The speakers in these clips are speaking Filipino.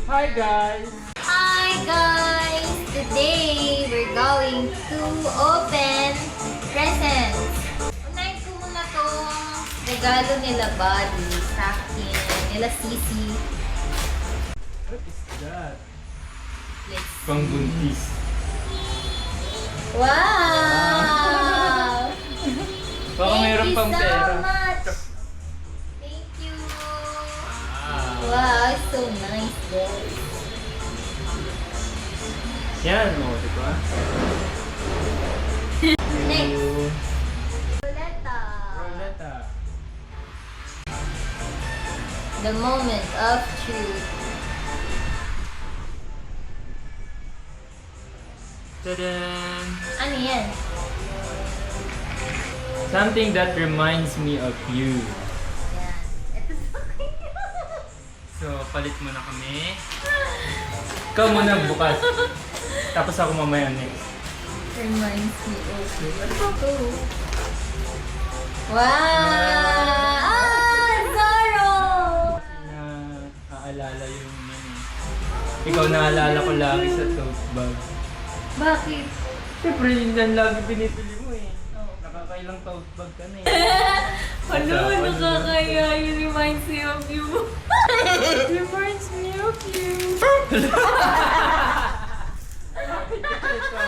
Hi guys! Hi guys! Today, we're going to open presents. Unahin ko muna tong regalo nila Buddy sa akin. Nila Sisi. What is that? Let's Pangbuntis. Wow! Baka mayroon pang Thank you pera. so much! Thank you! Wow, so nice guys. Yan, o, di ba? Next. So, Roleta. Roleta. The moment of truth. Tadaan! Ano yan? Something that reminds me of you. Yan. Ito sa akin. So, palit muna kami. Ikaw muna bukas. Tapos ako mamaya next. Reminds me of you. Ano ba ito? Wow! Ah! Zoro! Na aalala yung ano. Ikaw naalala ko lagi sa tote bag. Bakit? Siyempre, yun lang lagi pinipili mo eh. Nakakailang tote bag ka na eh. Ano? Nakakaya. It reminds me of you. It reminds me of you.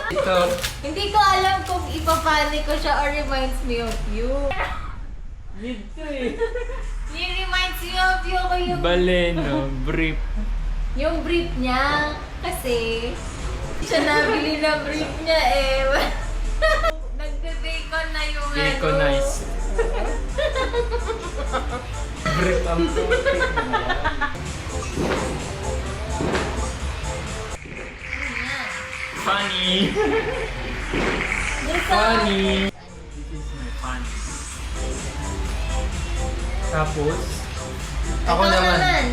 Ito, Hindi ko alam kung ipapani ko siya or reminds me of you. need to eh. Yung reminds me of you ko yung... Baleno, brief. Yung brief niya, kasi siya nabili na brief niya eh. Nagbe-bacon na yung Baconize. Brief ang topic. Funny. Funny. This is my fun. Tapos, ako Ito naman.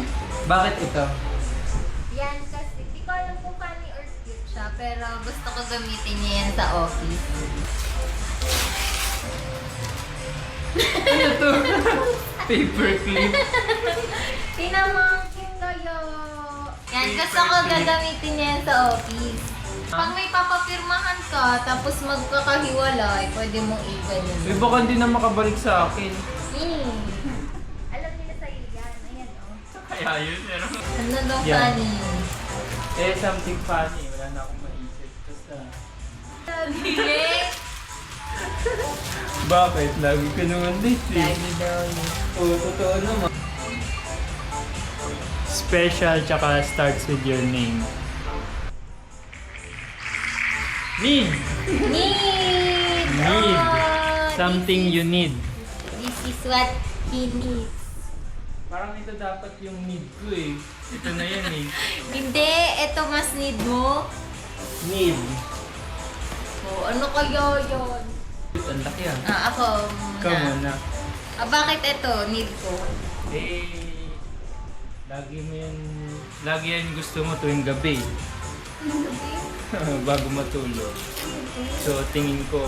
Bakit ito? Yan kasi, di ko alam kung funny or cute siya, pero gusto ko gamitin niya yan sa office. Ano to? Paper clip. Tinamangkin kayo. Yan, gusto ko gagamitin niya yan sa office. Pag may papapirmahan ka, tapos magkakahiwalay, pwede mong i-ganyan. Eh, baka hindi na makabalik sa akin. Alam nila sa'yo yan. Ayan, oh. Kaya yun, pero... Ano daw Yan. funny? Eh, something funny. Wala na akong maisip. Basta... Lagi. Bakit? Lagi ka naman late eh. Lagi daw yun. Oo, totoo naman. Special tsaka starts with your name. Need! Need! Need! Oh, Something you need. This is what he needs. Parang ito dapat yung need ko eh. Ito na yan eh. Hindi, ito mas need mo. Need. Oh, ano kaya yun? Ang laki ah. Ako muna. Ikaw muna. Bakit ito? Need ko. Eh, lagi yan gusto mo tuwing gabi. Bago matulog. So, tingin ko,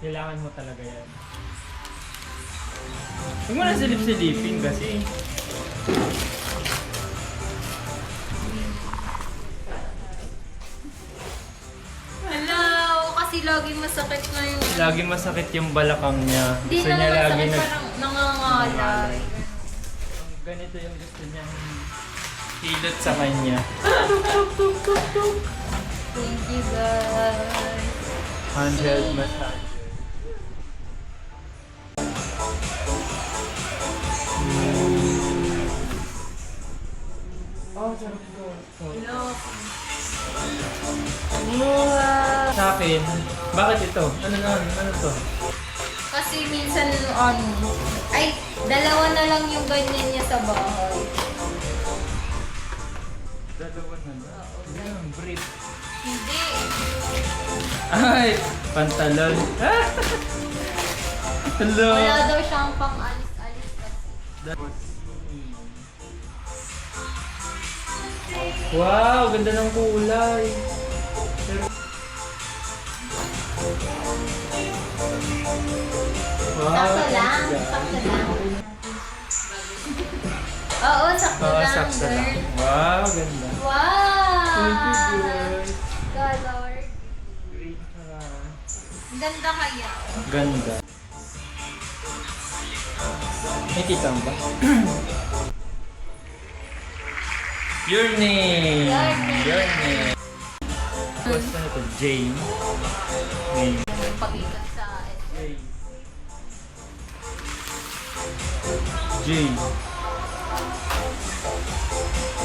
kailangan mo talaga yan. Huwag mo na silip-silipin kasi. Hello! Kasi lagi masakit na yung... Lagi masakit yung balakang niya. Hindi Gusto na niya naman lagi sakit, parang nangangalay. Ganito yung gusto niyang hilot sa kanya. Thank you guys. Handheld massage. Oh, sarap ito. Hello. Sa akin, bakit ito? Ano to? Kasi minsan ay, dalawa na lang yung ganyan niya sa bahay. Dalawa na ba? Yung brief. Hindi. Ay! Pantalon. Hello! Wala daw siyang pang-alis-alis kasi. Wow! Ganda ng kulay. Wow! Sakto lang. Sakto lang. Oo, sakto Oo, lang. sakto lang. girl. Wow, ganda. Wow! Thank you, girl. Color. Great ka. Ganda kaya. Ganda. May kita mo ba? Your name. Your name. Your name. What's na ito? Jane. Name. Pagitan sa Jane. Jane.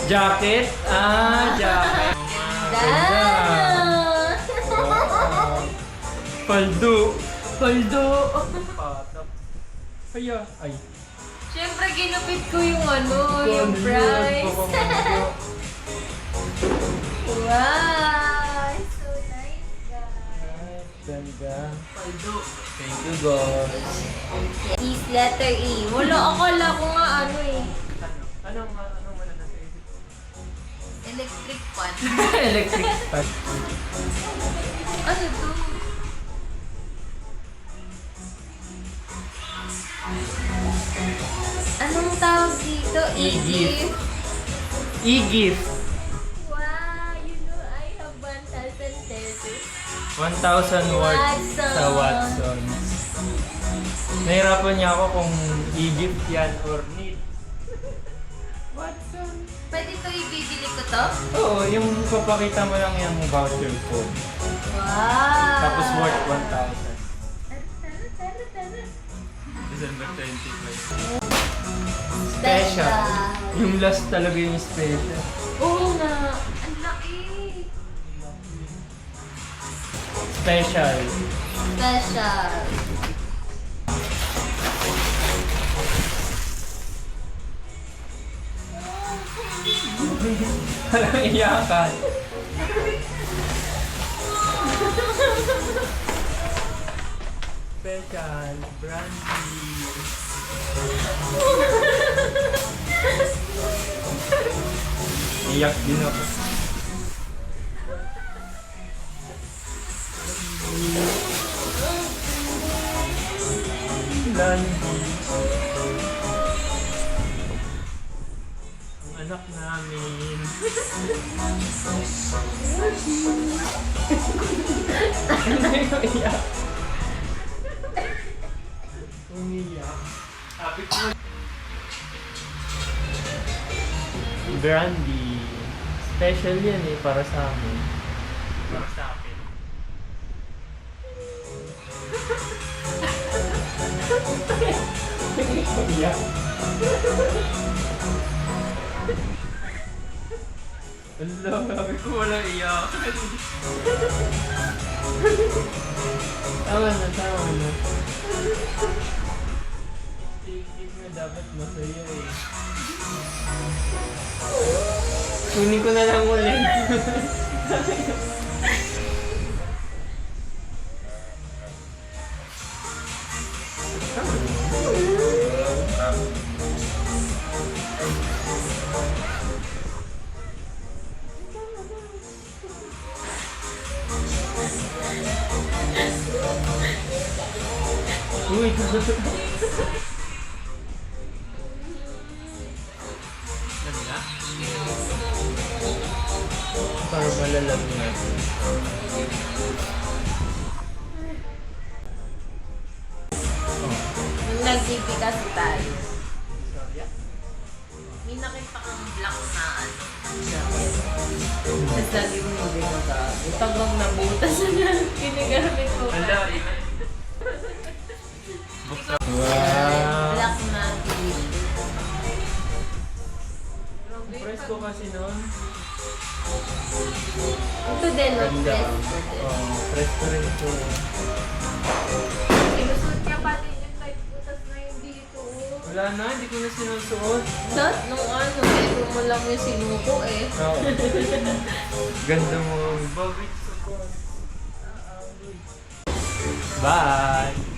Jacket? Ah, jacket. Ganda. Wow. Paldo. Paldo. Patap. Kaya. Ay. Siyempre, ginupit ko yung yung price. Wow! So nice, guys. Ganda. Paldo. Thank you, guys. Is letter E. Wala, akala ko nga Anong wala na sa isip? Electric fan. Electric fan. Ano to? Anong tawag dito? E-gift. E-gift. Wow! You know, I have 1,000 pesos. 1,000 worth Watson. sa Watson. Nahirapan niya ako kung e-gift yan or need. Watson. Pwede to ibibili ko to? Oo, yung papakita mo lang yung voucher code. Wow! Tapos worth 1,000. Tara. December 25. Special. Yung last talaga yung special. Oo nga. Ang laki. Special. Special. Walang iyakan. Special. Brandy. Iyak din ako. Landy. Ang anak namin. Ano yung iyak? Umiyak. Sabi ko. Brandy. Special yan eh, para sa amin. Para sa akin. Umiyak. Ala, sabi ko walang iyak. Tama na. Tigil na dapat masaya eh. Kunin ko na lang ulit. Uy, ganda. Para malalag natin. Nung nag-GP kasi tayo, Sorry. may nakita kang black na jacket. Tapos lagi mo hindi ko ka. Hanggang nabutas na kinagamit ko. Wala. Wow. Black na t-shirt. Presko kasi nun. Ito din, no? Ganda. Presko din. Presko rin ito. Inusuot niya pati yung type ko, tas na yung dito. Wala na, hindi ko na sinusuot. Dot, nung pero mo lang yung sinuko eh. Oo. Ganda mo. Babit sa ko. Bye!